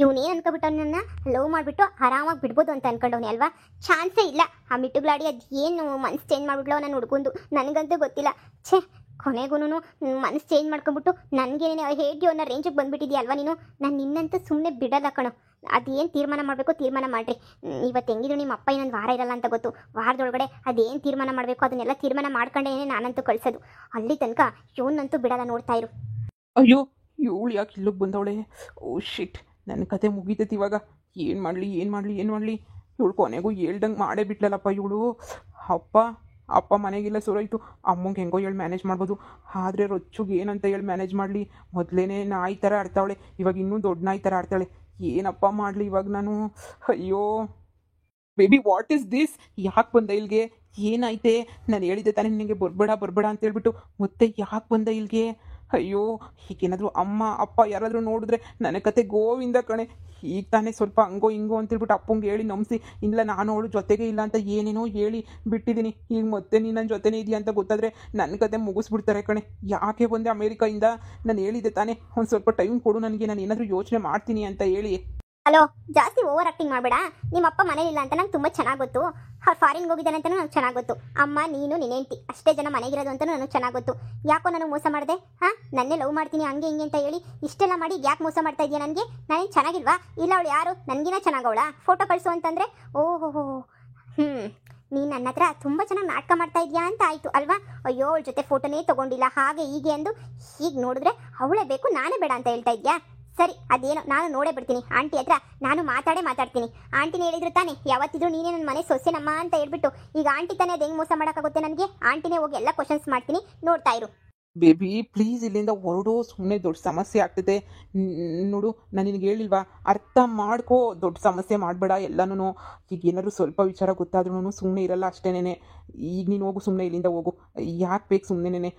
ಇವನೇನು ಅನ್ಕೊಬಿಟ್ಟು ನನ್ನ ಲವ್ ಮಾಡಿಬಿಟ್ಟು ಆರಾಮಾಗಿ ಬಿಡ್ಬೋದು ಅಂತ ಅನ್ಕೊಂಡವನೇ ಅಲ್ವಾ? ಚಾನ್ಸೇ ಇಲ್ಲ. ಆ ಮಿಟ್ಟುಗಳಾಡಿ ಅದು ಏನು ಮನಸ್ಸು ಚೇಂಜ್ ಮಾಡಿಬಿಡ್ಲೋ ನಾನು ಹುಡ್ಕೊಂಡು, ನನಗಂತೂ ಗೊತ್ತಿಲ್ಲ. ಛೇ, ಕೊನೆಗೂ ಮನಸ್ಸು ಚೇಂಜ್ ಮಾಡ್ಕೊಂಬಿಟ್ಟು ನನಗೇನೇ ಹೇಗೆ ಅನ್ನೋ ರೇಂಜಿಗೆ ಬಂದುಬಿಟ್ಟಿದ್ಯಾ ಅಲ್ವಾ ನೀನು? ನಾನು ನಿನ್ನಂತೂ ಸುಮ್ಮನೆ ಬಿಡಲ್ಲ ಕಣೋ. ಅದೇನು ತೀರ್ಮಾನ ಮಾಡಬೇಕು ತೀರ್ಮಾನ ಮಾಡಿರಿ. ಇವತ್ತು ಹೆಂಗಿದ್ರು ನಿಮ್ಮ ಅಪ್ಪ ಇನ್ನೊಂದು ವಾರ ಇರಲ್ಲ ಅಂತ ಗೊತ್ತು. ವಾರದೊಳಗಡೆ ಅದೇನು ತೀರ್ಮಾನ ಮಾಡಬೇಕು ಅದನ್ನೆಲ್ಲ ತೀರ್ಮಾನ ಮಾಡ್ಕೊಂಡೇನೆ ನಾನಂತೂ ಕಳಿಸೋದು. ಅಲ್ಲಿ ತನಕ ಇವನಂತೂ ಬಿಡಲ್ಲ, ನೋಡ್ತಾ ಇರು. ಅಯ್ಯೋ, ಇವಳು ಯಾಕೆ ಇಲ್ಲಿಗೆ ಬಂದವಳೆ? ಓ ಶಿಟ್, ನನ್ನ ಕತೆ ಮುಗೀತೈತಿ ಇವಾಗ. ಏನು ಮಾಡಲಿ? ಇವಳು ಕೊನೆಗೂ ಹೇಳ್ದಂಗೆ ಮಾಡೇ ಬಿಟ್ಲಲ್ಲಪ್ಪ ಇವಳು. ಅಪ್ಪ ಮನೆಗೆಲ್ಲ ಸುರೋಯ್ತು. ಅಮ್ಮಂಗೆ ಹೆಂಗೋ ಹೇಳಿ ಮ್ಯಾನೇಜ್ ಮಾಡ್ಬೋದು. ಆದರೆ ರೊಚ್ಚುಗೆ ಏನಂತ ಹೇಳಿ ಮ್ಯಾನೇಜ್ ಮಾಡಲಿ? ಮೊದಲೇ ನಾಯಿ ಥರ ಆಡ್ತಾವಳೆ, ಇವಾಗ ಇನ್ನೂ ದೊಡ್ಡ ನಾಯಿ ಥರ ಆಡ್ತಾಳೆ. ಏನಪ್ಪ ಮಾಡಲಿ ಇವಾಗ ನಾನು? ಅಯ್ಯೋ ಬೇಬಿ, ವಾಟ್ ಈಸ್ ದಿಸ್? ಯಾಕೆ ಬಂದ ಇಲ್ಲಿಗೆ? ಏನಾಯ್ತೆ? ನಾನು ಹೇಳಿದ್ದೆ ತಾನೇ ನಿನಗೆ ಬರಬೇಡ ಅಂತ ಹೇಳ್ಬಿಟ್ಟು, ಮತ್ತೆ ಯಾಕೆ ಬಂದ ಇಲ್ಲಿಗೆ? ಅಯ್ಯೋ, ಹೀಗೇನಾದರೂ ಅಮ್ಮ ಅಪ್ಪ ಯಾರಾದರೂ ನೋಡಿದ್ರೆ ನನ್ನ ಕತೆ ಗೋವಿಂದ ಕಣೆ. ಈಗ ತಾನೇ ಸ್ವಲ್ಪ ಹಂಗೋ ಹಿಂಗೋ ಅಂತೇಳ್ಬಿಟ್ಟು ಅಪ್ಪಂಗೆ ಹೇಳಿ ನಂಬಿಸಿ, ಇಲ್ಲ ನಾನು ಅವಳು ಜೊತೆಗೆ ಇಲ್ಲ ಅಂತ ಏನೇನೋ ಹೇಳಿ ಬಿಟ್ಟಿದ್ದೀನಿ. ಈಗ ಮತ್ತೆ ನೀನು ನನ್ನ ಜೊತೆನೇ ಇದೆಯಾ ಅಂತ ಗೊತ್ತಾದರೆ ನನ್ನ ಕತೆ ಮುಗಿಸ್ಬಿಡ್ತಾರೆ ಕಣೆ. ಯಾಕೆ ಬಂದೆ ಅಮೇರಿಕಾಯಿಂದ? ನಾನು ಹೇಳಿದ್ದೆ ತಾನೇ ಒಂದು ಸ್ವಲ್ಪ ಟೈಮ್ ಕೊಡು ನನಗೆ, ನಾನು ಏನಾದರೂ ಯೋಚನೆ ಮಾಡ್ತೀನಿ ಅಂತ ಹೇಳಿ. ಹಲೋ, ಜಾಸ್ತಿ ಓವರ್ ಆಕ್ಟಿಂಗ್ ಮಾಡಬೇಡ. ನಿಮ್ಮ ಅಪ್ಪ ಮನೇಲಿಲ್ಲ ಅಂತ ನಂಗೆ ತುಂಬ ಚೆನ್ನಾಗಿ ಗೊತ್ತು. ಅವ್ರು ಫಾರಿನ್ಗೆ ಹೋಗಿದ್ದಾನೆ ಅಂತಲೂ ನನಗೆ ಚೆನ್ನಾಗಿ ಗೊತ್ತು. ಅಮ್ಮ, ನೀನು, ನಿನ್ನ ಹೆಂಡತಿ ಅಷ್ಟೇ ಜನ ಮನೆಗಿರೋದು ಅಂತಲೂ ನನಗೆ ಚೆನ್ನಾಗಿ ಗೊತ್ತು. ಯಾಕೋ ನನಗೆ ಮೋಸ ಮಾಡಿದೆ? ನನ್ನೇ ಲವ್ ಮಾಡ್ತೀನಿ ಹಂಗೆ ಹಿಂಗೆ ಅಂತ ಹೇಳಿ ಇಷ್ಟೆಲ್ಲ ಮಾಡಿ ಯಾಕೆ ಮೋಸ ಮಾಡ್ತಾ ಇದೆಯಾ ನನಗೆ? ನಾನೇನು ಚೆನ್ನಾಗಿಲ್ವಾ? ಇಲ್ಲ ಅವಳು ಯಾರು ನನಗಿನ ಚೆನ್ನಾಗವಳ? ಫೋಟೋ ಕಳಿಸು ಅಂತಂದರೆ ಓಹೋ ನೀನು ನನ್ನ ಹತ್ರ ತುಂಬ ಚೆನ್ನಾಗಿ ನಾಟಕ ಮಾಡ್ತಾ ಇದೆಯಾ ಅಂತ ಆಯಿತು ಅಲ್ವಾ? ಅಯ್ಯೋ, ಅವಳ ಜೊತೆ ಫೋಟೋನೇ ತೊಗೊಂಡಿಲ್ಲ ಹಾಗೆ ಹೀಗೆ ಅಂದು ಹೀಗೆ ನೋಡಿದ್ರೆ ಅವಳೇ ಬೇಕು ನಾನೇ ಬೇಡ ಅಂತ ಹೇಳ್ತಾ ಇದೆಯಾ? ಸರಿ, ಅದೇನೋ ನಾನು ನೋಡೇ ಬಿಡ್ತೀನಿ. ಆಂಟಿ ಹತ್ರ ನಾನು ಮಾತಾಡ್ತೀನಿ. ಆಂಟಿನೇ ಹೇಳಿದ್ರು ತಾನೆ ಯಾವತ್ತಿದ್ರು ನೀನೇ ನನ್ನ ಮನೆ ಸೊಸೆನಮ್ಮ ಅಂತ ಹೇಳ್ಬಿಟ್ಟು. ಈಗ ಆಂಟಿ ತಾನೇ ಅದು ಹೆಂಗೆ ಮೋಸ ಮಾಡೋಕ್ಕಾಗುತ್ತೆ ನನಗೆ? ಆಂಟಿನೇ ಹೋಗಿ ಎಲ್ಲ ಕ್ವಶನ್ಸ್ ಮಾಡ್ತೀನಿ, ನೋಡ್ತಾ ಇರು. ಬೇಬಿ ಪ್ಲೀಸ್ ಇಲ್ಲಿಂದ ಹೊರಡು, ಸುಮ್ಮನೆ ದೊಡ್ಡ ಸಮಸ್ಯೆ ಆಗ್ತದೆ. ನೋಡು, ನಾನು ನಿನಗೆ ಹೇಳಿಲ್ವಾ, ಅರ್ಥ ಮಾಡ್ಕೋ, ದೊಡ್ಡ ಸಮಸ್ಯೆ ಮಾಡಬೇಡ ಎಲ್ಲನೂ. ಈಗ ಏನಾದರೂ ಸ್ವಲ್ಪ ವಿಚಾರ ಗೊತ್ತಾದ್ರೂ ಸುಮ್ಮನೆ ಇರಲ್ಲ ಅಷ್ಟೇನೆ. ಈಗ ನೀನು ಹೋಗು, ಸುಮ್ಮನೆ ಇಲ್ಲಿಂದ ಹೋಗು. ಯಾಕೆ ಬೇಕು ಸುಮ್ಮನೆ?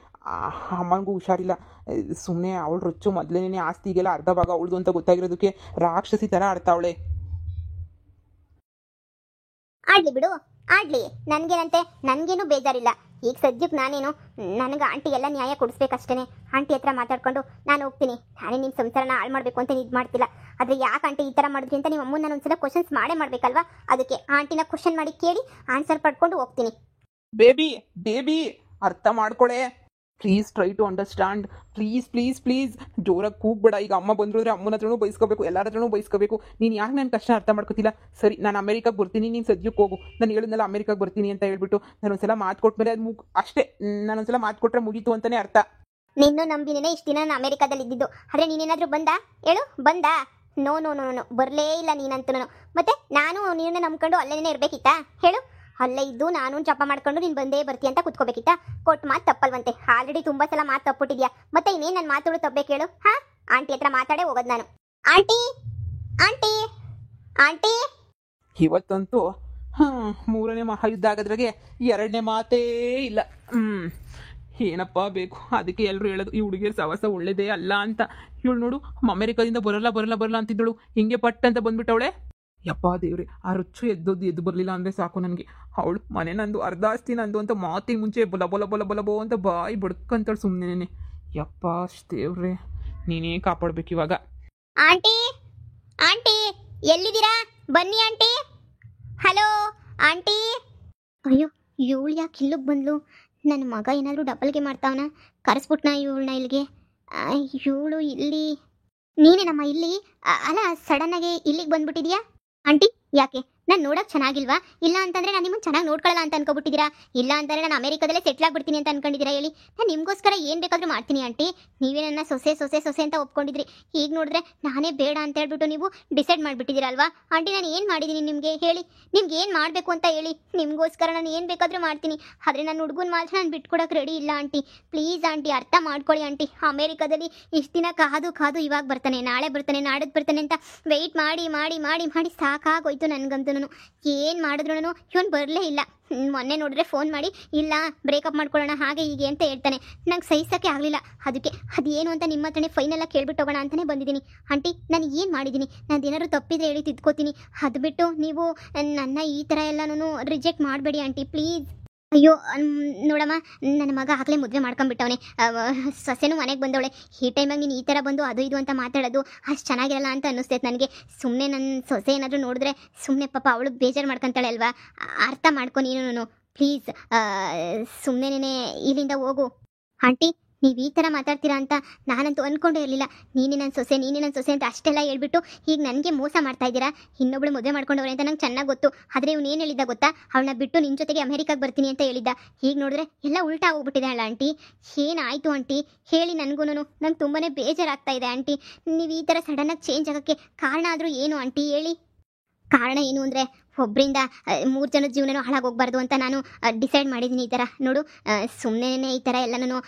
ಅಮ್ಮನಿಗೂ ಹುಷಾರಿಲ್ಲ. ಸುಮ್ಮನೆ ಅವಳು ರೊಚ್ಚು ಮೊದಲೇನೆ ಆಸ್ತಿಗೆಲ್ಲ ಅರ್ಧ ಭಾಗ ಅವಳದು ಅಂತ ಗೊತ್ತಾಗಿರೋದಕ್ಕೆ ರಾಕ್ಷಸಿ ಥರ ಆಡ್ತಾವಳೆ. ಆಡ್ಲಿ ಬಿಡು, ಆಡ್ಲಿ, ನನಗೇನಂತೆ, ನನಗೇನು ಬೇಜಾರಿಲ್ಲ. ಈಗ ಸದ್ಯಕ್ಕೆ ನಾನೇನು ನನಗೆ ಆಂಟಿಗೆಲ್ಲ ನ್ಯಾಯ ಕೊಡಿಸ್ಬೇಕಷ್ಟೇ. ಆಂಟಿ ಹತ್ರ ಮಾತಾಡ್ಕೊಂಡು ನಾನು ಹೋಗ್ತೀನಿ. ನಾನೇ ನಿಮ್ಮ ಸಂಸಾರನ ಹಾಳು ಮಾಡಬೇಕು ಅಂತ ಇದು ಮಾಡ್ತಿಲ್ಲ. ಆದರೆ ಯಾಕೆ ಆಂಟಿ ಈ ಥರ ಮಾಡಿದ್ರಿ ಅಂತ ನಿಮ್ಮ ಅಮ್ಮನ ನಾನು ಒಂದ್ಸಲ ಕ್ವಶನ್ಸ್ ಮಾಡಬೇಕಲ್ವಾ? ಅದಕ್ಕೆ ಆಂಟಿನ ಕ್ವಶನ್ ಮಾಡಿ ಕೇಳಿ ಆನ್ಸರ್ ಪಡ್ಕೊಂಡು ಹೋಗ್ತೀನಿ. ಬೇಬಿ ಅರ್ಥ ಮಾಡ್ಕೊಳೆ. Please try to understand. Please ಜೋರಾಗಿ ಕೂಗ್ಬೇಡ. ಈಗ ಅಮ್ಮ ಬಂದ್ರೆ ಅಮ್ಮನ ಹತ್ರನೂ ಬೈಸ್ಕೋಬೇಕು, ಎಲ್ಲರ ಹತ್ರನೂ ಬೈಸ್ಕೋಬೇಕು. ನೀನು ಯಾಕೆ ನನ್ನ ಕಷ್ಟ ಅರ್ಥ ಮಾಡ್ಕೋತಿಲ್ಲ? ಸರಿ, ನಾನು ಅಮೆರಿಕಾಗೆ ಬರ್ತೀನಿ, ನೀನು ಸದ್ಯಕ್ಕೆ ಹೋಗು. ನಾನು ಹೇಳಿದ್ನಲ್ಲ ಅಮೆರಿಕಾಗೆ ಬರ್ತೀನಿ ಅಂತ ಹೇಳ್ಬಿಟ್ಟು, ನಾನು ಒಂದ್ಸಲ ಮಾತು ಕೊಟ್ಮೇಲೆ ಅದು ಅಷ್ಟೇ. ನಾನೊಂದ್ಸಲ ಮಾತು ಕೊಟ್ಟರೆ ಮುಗೀತು ಅಂತಲೇ ಅರ್ಥ. ನಿನ್ನೂ ನಂಬಿನೇ ಇಷ್ಟು ದಿನ ನಾನು ಅಮೆರಿಕಾದಲ್ಲಿ ಇದ್ದಿದ್ದು. ಆದರೆ ನೀನೇನಾದರೂ ಬಂದಾ ಹೇಳು? ಬಂದಾ? ನೋ, ಬರಲೇ ಇಲ್ಲ ನೀನಂತೂ. ಮತ್ತೆ ನಾನು ನೀನೇ ನಂಬ್ಕೊಂಡು ಅಲ್ಲೇನೇ ಇರಬೇಕಿತ್ತಾ ಹೇಳು? ಅಲ್ಲೇ ಇದ್ದು ನಾನು ಜಪ ಮಾಡ್ಕೊಂಡು ನೀನು ಬಂದೇ ಬರ್ತೀಯ ಅಂತ ಕುತ್ಕೋಬೇಕಿತ್ತಾ? ಕೊಟ್ಟು ಮಾತು ತಪ್ಪಲ್ವಂತೆ. ಆಲ್ರೆಡಿ ತುಂಬ ಸಲ ಮಾತು ತಪ್ಪಿಟ್ಟಿದ್ಯಾ. ಮತ್ತೆ ಇನ್ನೇನು ನನ್ನ ಮಾತುಗಳು ತಪ್ಪಬೇಕು ಹೇಳು? ಆಂಟಿ ಹತ್ರ ಮಾತಾಡೇ ಹೋಗೋದು ನಾನು. ಆಂಟಿ ಆಂಟಿ ಆಂಟಿ ಇವತ್ತಂತೂ ಮೂರನೇ ಮಹಾಯುದ್ಧ ಆಗೋದ್ರಾಗೆ ಎರಡನೇ ಮಾತೇ ಇಲ್ಲ. ಏನಪ್ಪ ಬೇಕು? ಅದಕ್ಕೆ ಎಲ್ಲರೂ ಹೇಳೋದು ಈ ಹುಡುಗಿಯರ ಸವಾಸ ಒಳ್ಳೇದೇ ಅಲ್ಲ ಅಂತ. ಇವಳು ನೋಡು, ಅಮೆರಿಕದಿಂದ ಬರಲ್ಲ ಅಂತಿದ್ದಳು, ಹಿಂಗೆ ಪಟ್ ಅಂತ ಬಂದ್ಬಿಟ್ಟವಳೆ. ಯಪ್ಪ ದೇವ್ರೆ, ಆ ರೊಚ್ಚು ಎದ್ದು ಬರಲಿಲ್ಲ ಅಂದರೆ ಸಾಕು ನನಗೆ. ಅವಳು ಮನೆ ನಂದು, ಅರ್ಧ ಆಸ್ತಿ ನಂದು ಅಂತ ಮಾತಿಗೆ ಮುಂಚೆ ಬೊಲಬೋ ಅಂತ ಬಾಯಿ ಬಡ್ಕಂತಾಳು ಸುಮ್ಮನೆ. ಯಪ್ಪ ದೇವ್ರೆ, ನೀನೇ ಕಾಪಾಡ್ಬೇಕು ಇವಾಗ. ಆಂಟಿ ಎಲ್ಲಿದ್ದೀರಾ? ಬನ್ನಿ ಆಂಟಿ. Hello aunty. ಅಯ್ಯೋ, ಇವಳು ಯಾಕೆ ಇಲ್ಲಿಗೆ ಬಂದ್ಲು? ನನ್ನ ಮಗ ಏನಾದರೂ ಡಬಲ್ಗೆ ಮಾಡ್ತಾವನ? ಕರೆಸ್ಬಿಟ್ನಾ ಇವಳನ್ನ ಇಲ್ಲಿಗೆ? ಇವಳು ಇಲ್ಲಿ ನೀನೇನಮ್ಮ ಇಲ್ಲಿ? ಅಲ್ಲ, ಸಡನ್ನಾಗಿ ಇಲ್ಲಿಗೆ ಬಂದ್ಬಿಟ್ಟಿದ್ಯಾ ಆಂಟಿ? ಯಾಕೆ ನಾನು ನೋಡೋಕೆ ಚೆನ್ನಾಗಿಲ್ವಾ? ಇಲ್ಲ ಅಂತಂದರೆ ನಾನು ನಿಮ್ಮನ್ನು ಚೆನ್ನಾಗಿ ನೋಡ್ಕೊಳ್ಳಲ್ಲ ಅಂತ ಅನ್ಕೊಬಿಟ್ಟಿದ್ದೀರಾ? ಇಲ್ಲ ಅಂತಂದರೆ ನಾನು ಅಮೆರಿಕದಲ್ಲೇ ಸೆಟ್ಲ್ ಆಗಿಬಿಡ್ತೀನಿ ಅಂತ ಅನ್ಕೊಂಡಿದ್ದೀರಾ? ಹೇಳಿ, ನಾನು ನಿಮಗೋಸ್ಕರ ಏನು ಬೇಕಾದರೂ ಮಾಡ್ತೀನಿ ಆಂಟಿ. ನೀವೇ ನನ್ನ ಸೊಸೆ ಅಂತ ಒಪ್ಕೊಂಡಿದ್ರಿ. ಈಗ ನೋಡಿದ್ರೆ ನಾನೇ ಬೇಡ ಅಂತ ಹೇಳ್ಬಿಟ್ಟು ನೀವು ಡಿಸೈಡ್ ಮಾಡಿಬಿಟ್ಟಿದ್ದೀರಲ್ವಾ ಆಂಟಿ? ನಾನು ಏನು ಮಾಡಿದ್ದೀನಿ ನಿಮಗೆ ಹೇಳಿ? ನಿಮ್ಗೆ ಏನು ಮಾಡಬೇಕು ಅಂತ ಹೇಳಿ, ನಿಮಗೋಸ್ಕರ ನಾನು ಏನು ಬೇಕಾದರೂ ಮಾಡ್ತೀನಿ. ಆದರೆ ನನ್ನ ಹುಡುಗನ ಮಾತ್ರ ನಾನು ಬಿಟ್ಕೊಡೋಕೆ ರೆಡಿ ಇಲ್ಲ ಆಂಟಿ. ಪ್ಲೀಸ್ ಆಂಟಿ, ಅರ್ಥ ಮಾಡ್ಕೊಳ್ಳಿ ಆಂಟಿ. ಅಮೆರಿಕದಲ್ಲಿ ಇಷ್ಟು ದಿನ ಕಾದು ಇವಾಗ ಬರ್ತಾನೆ, ನಾಳೆ ಬರ್ತಾನೆ, ನಾಡದ್ದು ಬರ್ತಾನೆ ಅಂತ ವೆಯ್ಟ್ ಮಾಡಿ ಸಾಕಾಗೋಯ್ತು ನನಗಂತೂ. ಏನು ಮಾಡಿದ್ರು ಇವನು ಬರಲೇ ಇಲ್ಲ. ಮೊನ್ನೆ ನೋಡಿದ್ರೆ ಫೋನ್ ಮಾಡಿ ಇಲ್ಲ ಬ್ರೇಕಪ್ ಮಾಡ್ಕೊಳ್ಳೋಣ ಹಾಗೆ ಹೀಗೆ ಅಂತ ಹೇಳ್ತಾನೆ. ನಂಗೆ ಸಹಿಸೋಕ್ಕೆ ಆಗಲಿಲ್ಲ. ಅದಕ್ಕೆ ಅದೇನು ಅಂತ ನಿಮ್ಮ ಹತ್ರನೇ ಫೈನಲ್ಲ ಕೇಳ್ಬಿಟ್ಟು ಹೋಗೋಣ ಅಂತಲೇ ಬಂದಿದ್ದೀನಿ ಆಂಟಿ. ನಾನು ಏನು ಮಾಡಿದ್ದೀನಿ? ಏನಾದ್ರು ತಪ್ಪಿದ್ರೆ ಹೇಳಿ ತಿದ್ಕೋತೀನಿ. ಅದು ಬಿಟ್ಟು ನೀವು ನನ್ನ ಈ ಥರ ಎಲ್ಲನೂ ರಿಜೆಕ್ಟ್ ಮಾಡಬೇಡಿ ಆಂಟಿ, ಪ್ಲೀಸ್. ಅಯ್ಯೋ ನೋಡಮ್ಮ, ನನ್ನ ಮಗ ಆಗಲೇ ಮದುವೆ ಮಾಡ್ಕೊಂಡ್ಬಿಟ್ಟವನೆ. ಸೊಸೆನೂ ಮನೆಗೆ ಬಂದವಳೆ. ಈ ಟೈಮಾಗ ನೀನು ಈ ಥರ ಬಂದು ಅದು ಇದು ಅಂತ ಮಾತಾಡೋದು ಅಷ್ಟು ಚೆನ್ನಾಗಿರಲ್ಲ ಅಂತ ಅನ್ನಿಸ್ತೈತೆ ನನಗೆ. ಸುಮ್ಮನೆ ನನ್ನ ಸೊಸೆ ಏನಾದರೂ ನೋಡಿದ್ರೆ ಸುಮ್ಮನೆ ಪಾಪ ಅವಳು ಬೇಜಾರು ಮಾಡ್ಕೊತಾಳೆ ಅಲ್ವಾ. ಅರ್ಥ ಮಾಡ್ಕೊ ನೀನು ಪ್ಲೀಸ್. ಸುಮ್ಮನೆ ಇಲ್ಲಿಂದ ಹೋಗು. ಆಂಟಿ, ನೀವು ಈ ಥರ ಮಾತಾಡ್ತೀರಾ ಅಂತ ನಾನಂತೂ ಅಂದ್ಕೊಂಡೇ ಇರಲಿಲ್ಲ. ನೀನೇ ನನ್ನ ಸೊಸೆ ಅಂತ ಅಷ್ಟೆಲ್ಲ ಹೇಳ್ಬಿಟ್ಟು ಈಗ ನನಗೆ ಮೋಸ ಮಾಡ್ತಾ ಇದ್ದೀರಾ. ಇನ್ನೊಬ್ಳು ಮದುವೆ ಮಾಡ್ಕೊಂಡವ್ರೆ ಅಂತ ನಂಗೆ ಚೆನ್ನಾಗಿ ಗೊತ್ತು. ಆದರೆ ಇವನು ಏನು ಹೇಳಿದ್ದ ಗೊತ್ತಾ? ಅವಳನ್ನ ಬಿಟ್ಟು ನಿನ್ನ ಜೊತೆಗೆ ಅಮೆರಿಕಾಗೆ ಬರ್ತೀನಿ ಅಂತ ಹೇಳಿದ್ದ. ಈಗ ನೋಡಿದ್ರೆ ಎಲ್ಲ ಉಲ್ಟಾ ಹೋಗ್ಬಿಟ್ಟಿದೆ ಅಲ್ಲ ಆಂಟಿ. ಏನಾಯಿತು ಆಂಟಿ ಹೇಳಿ ನನಗೂ. ನಂಗೆ ತುಂಬಾ ಬೇಜಾರಾಗ್ತಾ ಇದೆ ಆಂಟಿ. ನೀವು ಈ ಥರ ಸಡನ್ನಾಗಿ ಚೇಂಜ್ ಆಗೋಕ್ಕೆ ಕಾರಣ ಆದರೂ ಏನು ಆಂಟಿ ಹೇಳಿ? ಕಾರಣ ಏನು ಅಂದರೆ, ಒಬ್ಬರಿಂದ 3 ಜನದ ಜೀವನನೂ ಹಾಳಾಗೋಗ್ಬಾರ್ದು ಅಂತ ನಾನು ಡಿಸೈಡ್ ಮಾಡಿದ್ದೀನಿ. ಈ ಥರ ನೋಡು, ಸುಮ್ಮನೆ ಈ ಥರ ಎಲ್ಲ ನಾನು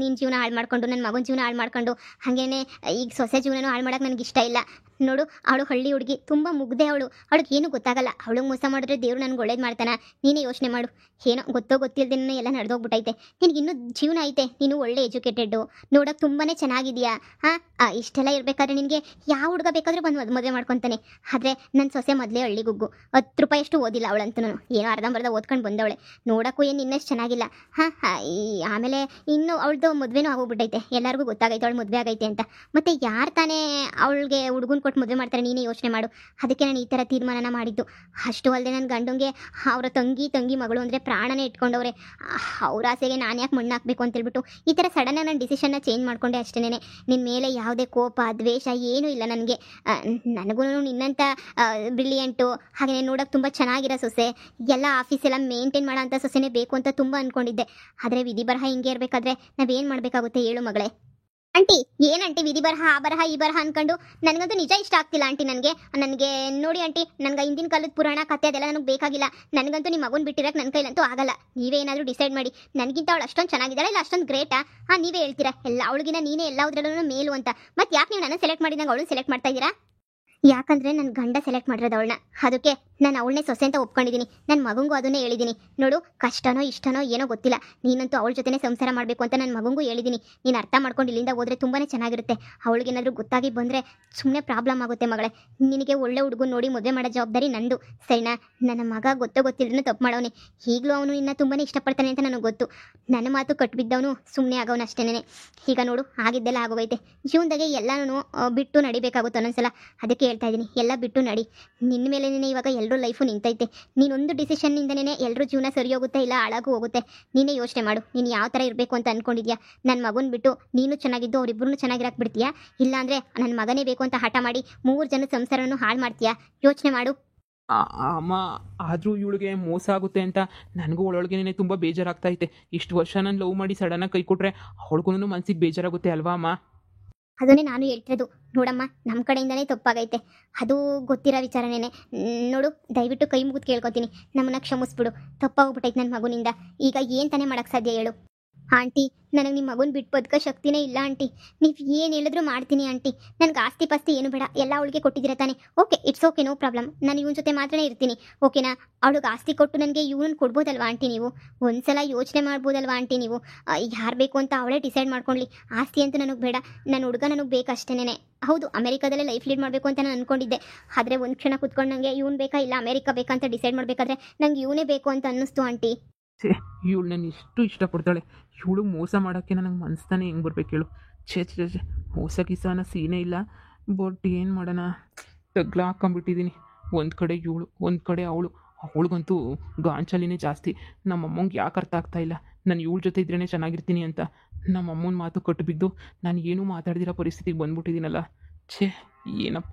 ನಿನ್ನ ಜೀವನ ಹಾಳು ಮಾಡ್ಕೊಂಡು ನನ್ನ ಮಗನ ಜೀವನ ಹಾಳು ಮಾಡ್ಕೊಂಡು ಹಾಗೇನೆ ಈಗ ಸೊಸೆ ಜೀವನನೂ ಹಾಳು ಮಾಡೋಕೆ ನನಗೆ ಇಷ್ಟ ಇಲ್ಲ. ನೋಡು, ಅವಳು ಹಳ್ಳಿ ಹುಡುಗಿ, ತುಂಬ ಮುಗ್ದೆ ಅವಳು. ಅವಳಿಗೆ ಏನೂ ಗೊತ್ತಾಗಲ್ಲ. ಅವಳಿಗೆ ಮೋಸ ಮಾಡಿದ್ರೆ ದೇವ್ರು ನನಗೆ ಒಳ್ಳೇದು ಮಾಡ್ತಾನೆ. ನೀನೇ ಯೋಚನೆ ಮಾಡು. ಏನೋ ಗೊತ್ತಿಲ್ಲದೆ ಎಲ್ಲ ನಡೆದೋಗ್ಬಿಟ್ಟೈತೆ. ನಿನಗೆ ಇನ್ನೂ ಜೀವನ ಐತೆ. ನೀನು ಒಳ್ಳೆ ಎಜುಕೇಟೆಡ್ಡು, ನೋಡೋಕೆ ತುಂಬಾ ಚೆನ್ನಾಗಿದೆಯಾ. ಇಷ್ಟೆಲ್ಲ ಇರಬೇಕಾದ್ರೆ ನಿನಗೆ ಯಾವ ಹುಡುಗ ಬೇಕಾದರೂ ಬಂದು ಮದುವೆ ಮಾಡ್ಕೊತಾನೆ. ಆದರೆ ನನ್ನ ಸೊಸೆ ಮೊದಲೇ ಹಳ್ಳಿ ಗುಗ್ಗು. 10 ರೂಪಾಯಿ ಅಷ್ಟು ಓದಿಲ್ಲ ಅವಳಂತೂ. ಏನೋ ಅರ್ಧಂಬರ್ಧ ಓದ್ಕೊಂಡು ಬಂದವಳೆ. ನೋಡೋಕ್ಕೂ ಏನು ಇನ್ನಷ್ಟು ಚೆನ್ನಾಗಿಲ್ಲ. ಆಮೇಲೆ ಇನ್ನು ಅವಳದು ಮದುವೆನೂ ಆಗೋಗ್ಬಿಟ್ಟೈತೆ. ಎಲ್ಲರಿಗೂ ಗೊತ್ತಾಗೈತೆ ಅವಳು ಮದುವೆ ಆಗೈತೆ ಅಂತ. ಮತ್ತು ಯಾರು ತಾನೇ ಅವಳಿಗೆ ಹುಡುಗನ ಕೊಟ್ಟು ಮದುವೆ ಮಾಡ್ತಾರೆ? ನೀನೇ ಯೋಚನೆ ಮಾಡು. ಅದಕ್ಕೆ ನಾನು ಈ ಥರ ತೀರ್ಮಾನ ಮಾಡಿದ್ದು. ಅಷ್ಟು ಅಲ್ಲದೆ ನನ್ನ ಗಂಡಂಗೆ ಅವರ ತಂಗಿ ಮಗಳು ಅಂದರೆ ಪ್ರಾಣನೇ ಇಟ್ಕೊಂಡವ್ರೆ. ಅವ್ರ ಆಸೆಗೆ ನಾನು ಯಾಕೆ ಮಣ್ಣು ಹಾಕಬೇಕು ಅಂತೇಳ್ಬಿಟ್ಟು ಈ ಥರ ಸಡನ್ನಾಗಿ ನಾನು ಡಿಸಿಷನ್ನ ಚೇಂಜ್ ಮಾಡಿಕೊಂಡೆ ಅಷ್ಟೇನೆ. ನಿನ್ನ ಮೇಲೆ ಯಾವುದೇ ಕೋಪ ದ್ವೇಷ ಏನೂ ಇಲ್ಲ ನನಗೆ. ನನಗೂ ನಿನ್ನಂಥ ಬ್ರಿಲಿಯಂಟು, ಹಾಗೆ ನೋಡೋಕೆ ತುಂಬ ಚೆನ್ನಾಗಿರೋ ಸೊಸೆ, ಎಲ್ಲ ಆಫೀಸೆಲ್ಲ ಮೇಂಟೈನ್ ಮಾಡೋ ಅಂಥ ಸೊಸೆನೇ ಬೇಕು ಅಂತ ತುಂಬ ಅಂದ್ಕೊಂಡಿದ್ದೆ. ಆದರೆ ವಿಧಿ ಬರಹ ಹಿಂಗೆ ಇರಬೇಕಾದ್ರೆ ನಾವೇನು ಮಾಡಬೇಕಾಗುತ್ತೆ ಹೇಳು ಮಗಳೇ? ಆಂಟಿ, ಏನಂಟಿ ವಿಧಿ ಬರಹ ಆ ಬರಹ ಈ ಬರಹ ಅನ್ಕೊಂಡು? ನನಗಂತೂ ನಿಜ ಇಷ್ಟ ಆಗ್ತಿಲ್ಲ ಆಂಟಿ. ನನಗೆ ನೋಡಿ ಆಂಟಿ, ನನಗೆ ಹಿಂದಿನ ಕಾಲದ ಪುರಾಣ ಕತೆ ಅದೆಲ್ಲ ನನಗೆ ಬೇಕಾಗಿಲ್ಲ. ನನಗಂತೂ ನಿಮ್ಮ ಮಗನ ಬಿಟ್ಟಿರೋಕೆ ನನ್ನ ಕೈಲಂತೂ ಆಗಲ್ಲ. ನೀವೇ ಏನಾದರೂ ಡಿಸೈಡ್ ಮಾಡಿ. ನನಗಿಂತ ಅವಳು ಅಷ್ಟೊಂದು ಚೆನ್ನಾಗಿದ್ದಾಳೆ ಇಲ್ಲ ಅಷ್ಟೊಂದು ಗ್ರೇಟಾ? ನೀವೇ ಹೇಳ್ತೀರಾ. ಎಲ್ಲ ಅವಳಿಗಿನ ನೀನೇ ಎಲ್ಲದರಲ್ಲೂ ಮೇಲು ಅಂತ. ಮತ್ತೆ ಯಾಕೆ ನೀವು ನನ್ನ ಸೆಲೆಕ್ಟ್ ಮಾಡಿದಾಗ ಅವಳು ಸೆಲೆಕ್ಟ್ ಮಾಡ್ತಾ ಇದ್ದೀರಾ? ಯಾಕಂದರೆ ನನ್ನ ಗಂಡ ಸೆಲೆಕ್ಟ್ ಮಾಡಿರೋದು ಅವಳನ್ನ. ಅದಕ್ಕೆ ನಾನು ಅವಳನ್ನೇ ಸೊಸೆ ಅಂತ ಒಪ್ಕೊಂಡಿದ್ದೀನಿ. ನನ್ನ ಮಗಂಗೂ ಅದನ್ನೇ ಹೇಳಿದ್ದೀನಿ. ನೋಡು, ಕಷ್ಟನೋ ಇಷ್ಟನೋ ಏನೋ ಗೊತ್ತಿಲ್ಲ, ನೀನಂತೂ ಅವಳ ಜೊತೆನೇ ಸಂಸಾರ ಮಾಡಬೇಕು ಅಂತ ನನ್ನ ಮಗಂಗೂ ಹೇಳಿದ್ದೀನಿ. ನೀನು ಅರ್ಥ ಮಾಡ್ಕೊಂಡು ಇಲ್ಲಿಂದ ಹೋದರೆ ತುಂಬಾ ಚೆನ್ನಾಗಿರುತ್ತೆ. ಅವಳಿಗೇನಾದರೂ ಗೊತ್ತಾಗಿ ಬಂದರೆ ಸುಮ್ಮನೆ ಪ್ರಾಬ್ಲಮ್ ಆಗುತ್ತೆ ಮಗಳೇ. ನಿನಗೆ ಒಳ್ಳೆ ಹುಡುಗನ ನೋಡಿ ಮದುವೆ ಮಾಡೋ ಜವಾಬ್ದಾರಿ ನಂದು, ಸರಿನಾ? ನನ್ನ ಮಗ ಗೊತ್ತಿಲ್ಲದೂ ತಪ್ಪು ಮಾಡೋನೆ. ಈಗಲೂ ಅವನು ನಿನ್ನ ತುಂಬಾ ಇಷ್ಟಪಡ್ತಾನೆ ಅಂತ ನನಗೆ ಗೊತ್ತು. ನನ್ನ ಮಾತು ಕಟ್ಟಿಬಿದ್ದವನು ಸುಮ್ಮನೆ ಆಗೋನು ಅಷ್ಟೇನೆ. ಈಗ ನೋಡು, ಆಗಿದ್ದೆಲ್ಲ ಆಗೋಗೈತೆ. ಜೀವನದಾಗೆ ಎಲ್ಲನೂ ಬಿಟ್ಟು ನಡಿಬೇಕಾಗುತ್ತೆ ಒಂದೊಂದ್ಸಲ. ಅದಕ್ಕೆ ಹೇಳ್ತಾ ಇದ್ದೀನಿ, ಎಲ್ಲ ಬಿಟ್ಟು ನಡಿ. ನಿನ್ನ ಮೇಲೆ ಇವಾಗ ಎಲ್ಲರೂ ಲೈಫು ನಿಂತೈತೆ. ನೀನೊಂದು ಡಿಸಿಷನ್ನಿಂದನೇ ಎಲ್ಲರೂ ಜೀವನ ಸರಿ ಹೋಗುತ್ತೆ ಇಲ್ಲ ಹಾಳಾಗೂ ಹೋಗುತ್ತೆ. ನೀನೇ ಯೋಚನೆ ಮಾಡು, ನೀನು ಯಾವ ಥರ ಇರಬೇಕು ಅಂತ ಅಂದ್ಕೊಂಡಿದ್ಯಾ? ನನ್ನ ಮಗನ ಬಿಟ್ಟು ನೀನು ಚೆನ್ನಾಗಿದ್ದು ಅವರಿಬ್ಬರನ್ನು ಚೆನ್ನಾಗಿರಕ್ಕೆ ಬಿಡ್ತೀಯಾ? ಇಲ್ಲಾಂದರೆ ನನ್ನ ಮಗನೇ ಬೇಕು ಅಂತ ಹಠ ಮಾಡಿ 3 ಜನ ಸಂಸಾರವನ್ನು ಹಾಳು ಮಾಡ್ತೀಯಾ? ಯೋಚನೆ ಮಾಡು. ಅಮ್ಮ, ಆದರೂ ಇವಳಿಗೆ ಮೋಸ ಆಗುತ್ತೆ ಅಂತ ನನಗೂ ಒಳೊಳಗೇನೆ ತುಂಬ ಬೇಜಾರಾಗ್ತೈತೆ. ಇಷ್ಟು ವರ್ಷ ನಾನು ಲವ್ ಮಾಡಿ ಸಡನ್ನಾಗಿ ಕೈ ಕೊಟ್ಟರೆ ಅವಳಿಗೂ ಮನಸ್ಸಿಗೆ ಬೇಜಾರಾಗುತ್ತೆ ಅಲ್ವಾ ಅಮ್ಮ? ಅದನ್ನೇ ನಾನು ಹೇಳ್ತಿರೋದು. ನೋಡಮ್ಮ, ನಮ್ಮ ಕಡೆಯಿಂದನೇ ತಪ್ಪಾಗೈತೆ, ಅದು ಗೊತ್ತಿರೋ ವಿಚಾರನೇ. ನೋಡು, ದಯವಿಟ್ಟು ಕೈ ಮುಗಿದು ಕೇಳ್ಕೊತೀನಿ, ನಮ್ಮನ್ನ ಕ್ಷಮಿಸ್ಬಿಡು. ತಪ್ಪಾಗ್ಬಿಟ್ಟೈತೆ ನನ್ನ ಮಗುನಿಂದ. ಈಗ ಏನು ತಾನೇ ಮಾಡೋಕ್ಕೆ ಸಾಧ್ಯ ಹೇಳು? ಆಂಟಿ, ನನಗೆ ನಿಮ್ಮ ಮಗುನ ಬಿಟ್ಟು ಬದುಕೋ ಶಕ್ತಿನೇ ಇಲ್ಲ ಆಂಟಿ. ನೀವು ಏನು ಹೇಳಿದ್ರು ಮಾಡ್ತೀನಿ ಆಂಟಿ. ನನಗೆ ಆಸ್ತಿ ಪಾಸ್ತಿ ಏನು ಬೇಡ, ಎಲ್ಲ ಅವಳಿಗೆ ಕೊಟ್ಟಿದ್ದೀರ ತಾನೆ. Okay, it's okay, no problem. ನಾನು ಇವನ ಜೊತೆ ಮಾತ್ರನೇ ಇರ್ತೀನಿ, ಓಕೆನಾ? ಅವಳಿಗೆ ಆಸ್ತಿ ಕೊಟ್ಟು ನನಗೆ ಇವನನ್ನು ಕೊಡ್ಬೋದಲ್ವಾ ಆಂಟಿ ನೀವು? ಒಂದ್ಸಲ ಯೋಚನೆ ಮಾಡ್ಬೋದಲ್ವಾ ಆಂಟಿ ನೀವು? ಯಾರು ಬೇಕು ಅಂತ ಅವಳೇ ಡಿಸೈಡ್ ಮಾಡ್ಕೊಳ್ಳಿ. ಆಸ್ತಿ ಅಂತೂ ನನಗೆ ಬೇಡ, ನನ್ನ ಹುಡುಗ ನನಗೆ ಬೇಕಷ್ಟೇನೆ. ಹೌದು, ಅಮೆರಿಕಾದಲ್ಲೇ ಲೈಫ್ ಲೀಡ್ ಮಾಡಬೇಕು ಅಂತ ನಾನು ಅಂದ್ಕೊಂಡಿದ್ದೆ. ಆದರೆ ಒಂದು ಕ್ಷಣ ಕೂತ್ಕೊಂಡು ನನಗೆ ಇವನು ಬೇಕಾ ಇಲ್ಲ ಅಮೆರಿಕ ಬೇಕಾ ಅಂತ ಡಿಸೈಡ್ ಮಾಡಬೇಕಾದ್ರೆ ನಂಗೆ ಇವನೇ ಬೇಕು ಅಂತ ಅನ್ನಿಸ್ತು ಆಂಟಿ. ಇವಳು ನಾನು ಎಷ್ಟು ಇಷ್ಟಪಡ್ತಾಳೆ. ಇವಳು ಮೋಸ ಮಾಡೋಕ್ಕೆ ನನಗೆ ಮನಸ್ತಾನೆ ಹೆಂಗೆ ಬರ್ಬೇಕು ಹೇಳು? ಛೇ, ಮೋಸ ಗಿಸಾನ ಸೀನೇ ಇಲ್ಲ. ಬಟ್ ಏನು ಮಾಡೋಣ, ತಗ್ಲ ಹಾಕೊಂಬಿಟ್ಟಿದ್ದೀನಿ. ಒಂದು ಕಡೆ ಇವಳು, ಒಂದು ಕಡೆ ಅವಳಿಗಂತೂ ಗಾಂಚಲಿನೇ ಜಾಸ್ತಿ. ನಮ್ಮಮ್ಮಂಗೆ ಯಾಕೆ ಅರ್ಥ ಆಗ್ತಾ ಇಲ್ಲ, ನಾನು ಇವಳ ಜೊತೆ ಇದ್ರೇ ಚೆನ್ನಾಗಿರ್ತೀನಿ ಅಂತ. ನಮ್ಮಮ್ಮನ ಮಾತು ಕಟ್ಟಿಬಿದ್ದು ನಾನು ಏನೂ ಮಾತಾಡ್ದಿರೋ ಪರಿಸ್ಥಿತಿಗೆ ಬಂದ್ಬಿಟ್ಟಿದ್ದೀನಲ್ಲ. ಛೇ, ಏನಪ್ಪ.